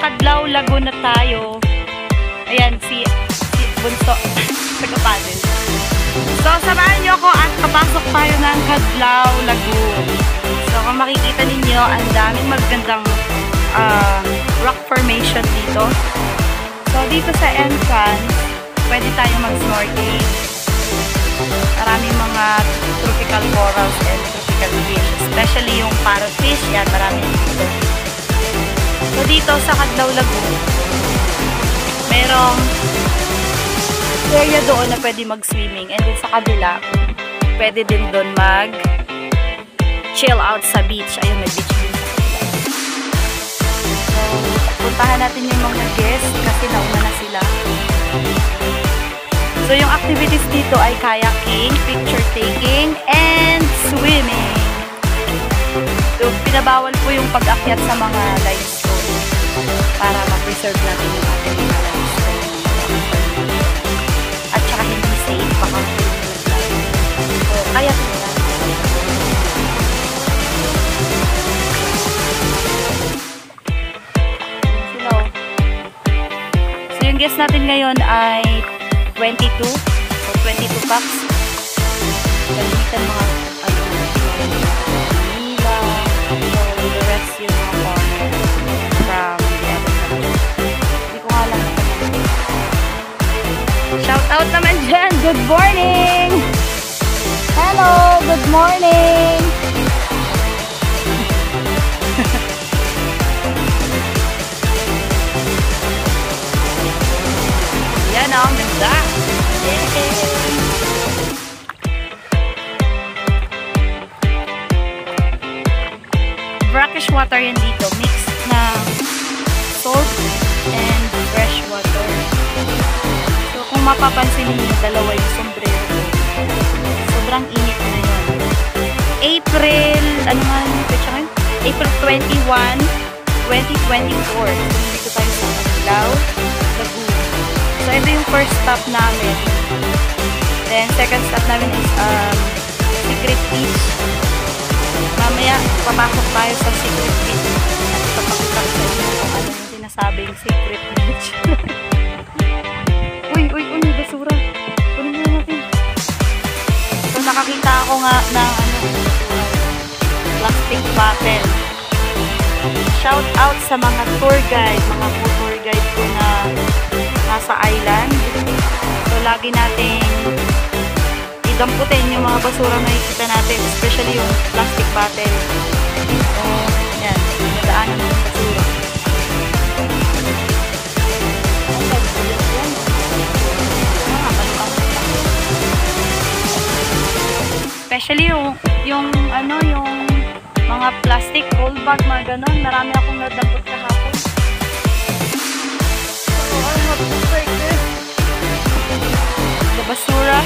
Kadlaw, Laguna tayo. Ayan, si Bunso. Taga-paddle. So, samahan nyo ako at papasok tayo ng Kadlaw, Lagoon. So, kung makikita ninyo, ang daming magandang rock formation dito. So, dito sa entrance, pwede tayo mag-snorkeling. Maraming mga tropical corals and tropical fish. Especially yung parrotfish. Yan, maraming dito. So, dito sa Kadlaw Lagoon, merong area doon na pwede mag-swimming. And then sa kabila, pwede din doon mag-chill out sa beach. Ayun, may beach din sa kabila. So, puntahan natin yung mga guests kasi nauna na sila. So, yung activities dito ay kayaking, picture taking, and swimming. So, pinabawal po yung pag-akyat sa mga limestone para ma-preserve natin yung ating mga limestone. At saka hindi safe baka so, kayak nila. So, yung guest natin ngayon ay 22. So, 22 packs. Kalimitan mga Manila. So, the rest yung mga corner from the other country. Hindi ko nga lang naman. Shout out naman dyan. Good morning! Hello! Good morning! Yan o, ang ganda! Brackish water yan dito, mixed na salt and fresh water. So kung mapapansin niyo, dalawa yung sombrero ko. Sobrang init na yun. April, ano nga yung pecha ngayon? April 21, 2024. So dito tayo sa Kadlaw Lagoon. So ito yung first stop namin. Then second stop namin is Secret Beach. Mamaya, papasok tayo sa Secret Beach. At papakita ko sa inyo kung ano yung sinasabing Secret Beach. Uy, may basura. Kunin mo natin. So, nakakita ako nga ng plastic bottle. Shout out sa mga tour guide, mga tour guide ko na nasa island. So, lagi natin idamputin yung mga basura na nakikita natin, especially yung plastic bottle. So, yan, nadaanan ng basura. Especially yung mga plastic old bag, mga ganon. Marami akong nadampot kahapon. So, I have to break this. The basura.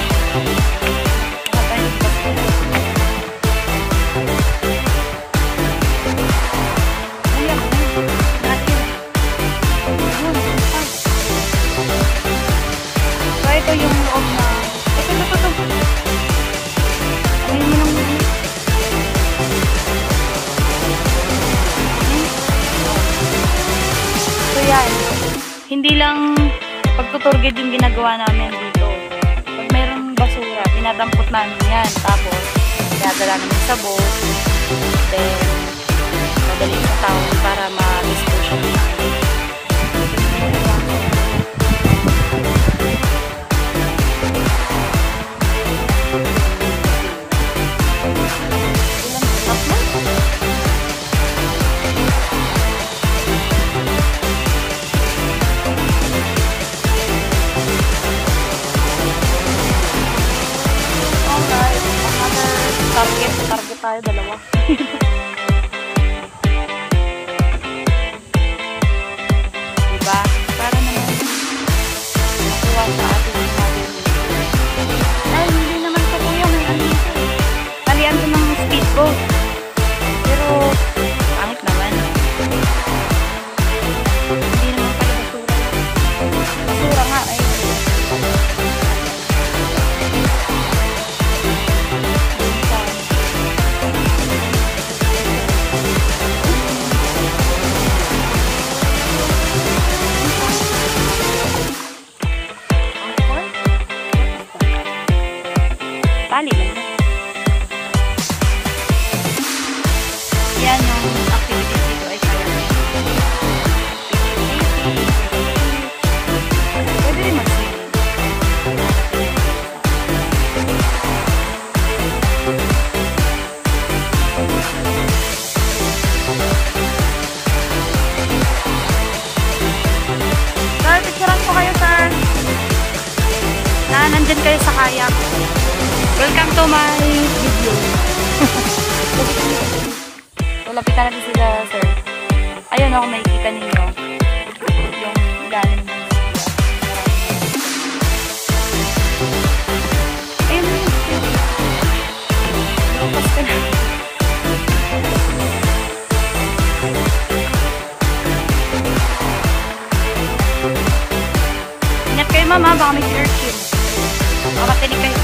So, ito yung loob na ito. Ayun mo nang so, yan. Hindi lang pagtuturgid yung ginagawa namin dito. Pag mayroong basura, pinadampot namin yan. Tapos, pinadala namin sa boat. Then, madali sa town para ma-dispose namin. Target tayo, dalawa. nandyan kayo sa kayak. Welcome to my video. So, lapitan natin sila, sir. Ayun ako, makikita ninyo. Yung ilalim ng sila. Ayun yun. Lupas ka na. Ingat kayo, mama. Baka may urchin. Baka matinig kayo.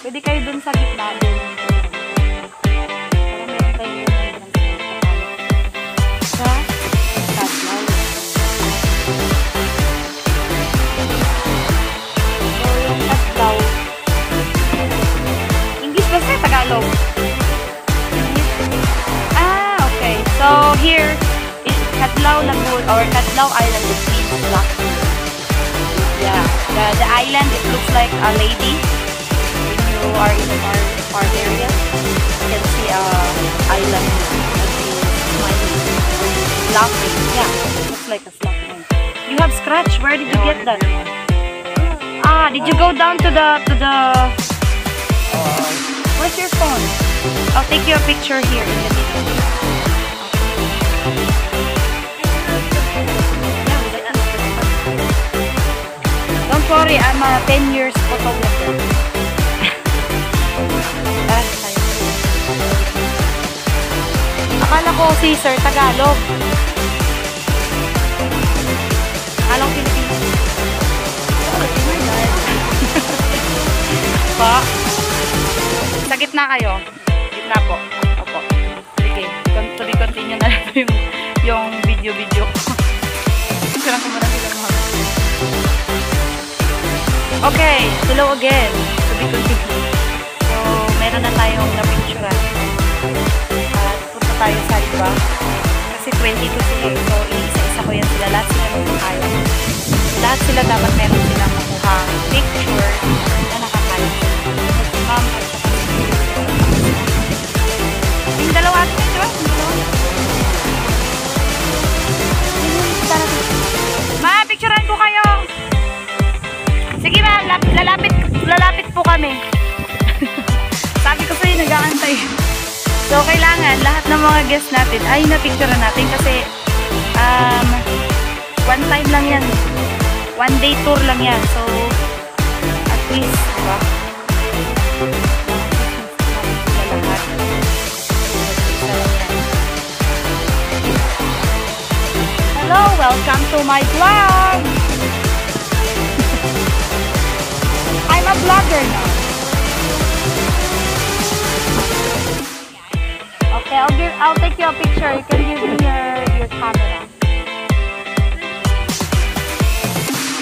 Pwede kayo dun sa gitna din. Para meron kayo dun sa Katlaw. So, yung Katlaw. English ba sa Tagalog? Ah, okay. So, here is Katlaw Lagoon or Katlaw Island, which means black. Yeah. The island, it looks like a lady. You are in the farm area, you can see island that is smiling, laughing. Yeah, looks like a laughing. You have scratch. Where did you get that? Ah, did you go down to the where's your phone? I'll take you a picture here in the video. Don't worry, I'm a 10 years photographer. Akala ko si Sir Tagalog. Akala ko Pilipino. Oh my God. Pa? Sa gitna kayo. Gitna po. Opo. Sige. Continue na lang yung video ko. Sarang ko muna silang mga. Okay. Hello again. To be continued. So, meron na tayong na-picturean. Tayo sa iba kasi 22 sila, so isa-isa ko yan sila, lahat sila nakakaya, lahat sila dapat meron silang makuha picture na nakakaya si ma'am at saka yung dalawa atin ito, yung dalawa ma, picturean ko kayo, sige ma, lalapit po kami. Sabi ko sa'yo, nag-aantay. So, kailangan lahat ng mga guests natin ay na-picturean natin kasi one time lang yan. One day tour lang yan. So, at least, diba? Lahat. Hello! Welcome to my vlog! I'm a vlogger now. Okay, I'll take you a picture. You can give me your camera.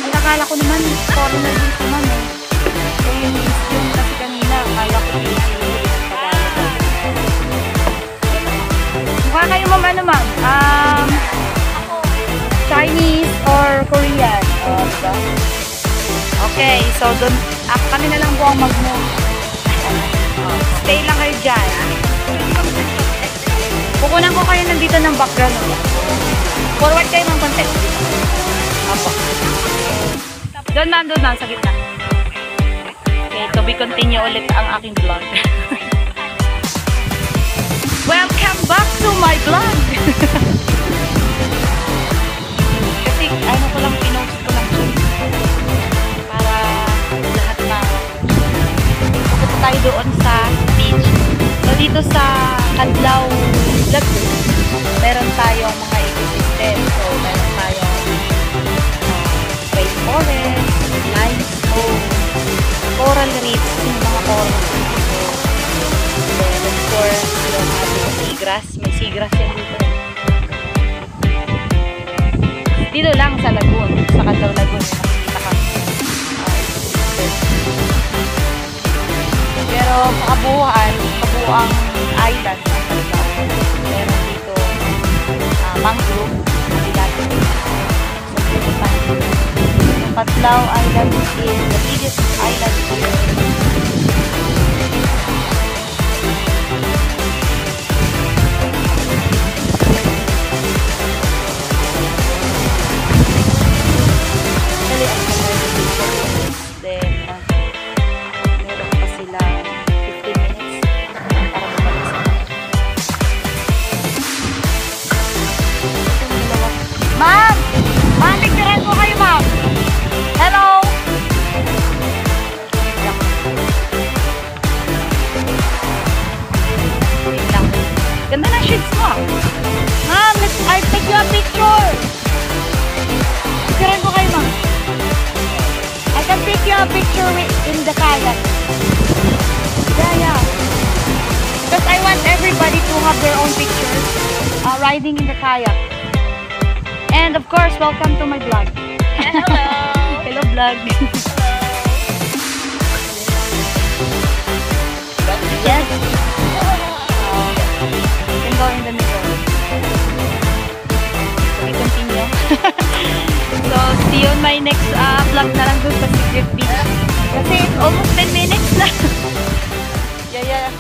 Ay, akala ko naman foreigner din si ma'am eh. Yung kasi kanina, akala ko mukha kayo ma'am, ano ma'am? Chinese or Korean? Diba? Okay, so dun, kami na lang po ang mag-move. Stay lang kayo dyan. Kukunan ko kayo nandito ng background. Forward kayo ng konti. Apo. Doon na, sa gitna. Okay, to be continue ulit ang aking vlog. Welcome back to my vlog! Kasi, ano ko lang, pinost ko lang siya. Para lahat na pupunta tayo doon sa beach. So, dito sa Katlaw Lagoon, meron tayong mga ecosystem. So, meron tayong rainforest, limestone, coral reefs, yung mga coral reefs. Then, of course, yung ating seagrass. May seagrass yan dito. Dito lang sa lagoon, sa Katlaw Lagoon, nakikita kami. Pero, kabuuang island ng Katlaw. Meron dito mangrove, mabilato. So, pupuntahan dito. Yung Katlaw Island is the biggest island here. the kayak. Yeah. Because I want everybody to have their own pictures riding in the kayak. And of course, welcome to my vlog. Hello. Hello vlog. Yes. You can go in the middle. We continue. So, see you on my next vlog na lang dun sa Secret Beach. Kasi it's almost 10 minutes na. Yeah.